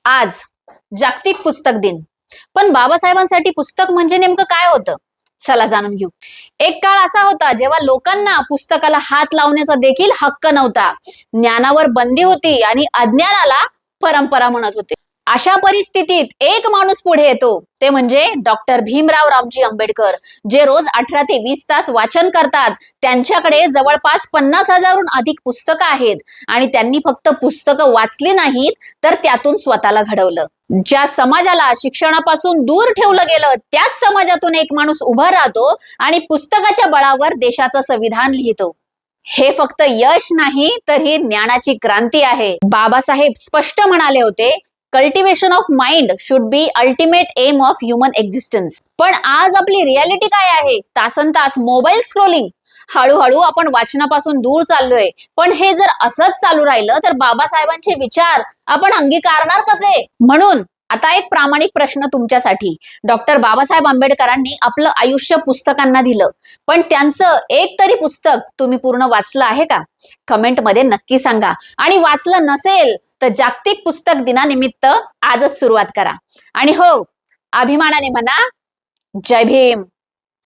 आज जागतिक पुस्तक दिन. पण बाबासाहेबांसाठी पुस्तक म्हणजे नेमकं काय होतं? चला जाणून घेऊ. एक काळ असा होता जेव्हा लोकांना पुस्तकाला हात लावण्याचा देखील हक्क नव्हता. ज्ञानावर बंदी होती आणि अज्ञानाला परंपरा म्हणत होते. अशा परिस्थितीत एक माणूस पुढे येतो, ते म्हणजे डॉक्टर भीमराव रामजी आंबेडकर, जे रोज 18 ते 20 तास वाचन करतात. त्यांच्याकडे जवळपास 50,000हून अधिक पुस्तकं आहेत आणि त्यांनी फक्त पुस्तकं वाचली नाहीत, तर त्यातून स्वतःला घडवलं. ज्या समाजाला शिक्षणापासून दूर ठेवलं गेलं, त्याच समाजातून एक माणूस उभा राहतो आणि पुस्तकाच्या बळावर देशाचं संविधान लिहितो. हे फक्त यश नाही, तर ही ज्ञानाची क्रांती आहे. बाबासाहेब स्पष्ट म्हणाले होते, cultivation of mind should be ultimate aim of human existence. पण आज आपली रियालिटी काय आहे? तासन तास मोबाईल स्क्रोलिंग. हळूहळू आपण वाचनापासून दूर चाललोय. पण हे जर असंच चालू राहिलं तर बाबासाहेबांचे विचार आपण अंगीकारणार कसे? म्हणून आता एक प्रामाणिक प्रश्न तुमच्यासाठी. डॉक्टर बाबासाहेब आंबेडकरांनी आपलं आयुष्य पुस्तकांना दिलं, पण त्यांचं एक तरी पुस्तक तुम्ही पूर्ण वाचलं आहे का? कमेंटमध्ये नक्की सांगा. आणि वाचलं नसेल तर जागतिक पुस्तक दिनानिमित्त आजच सुरुवात करा. आणि हो, अभिमानाने म्हणा, जय भीम.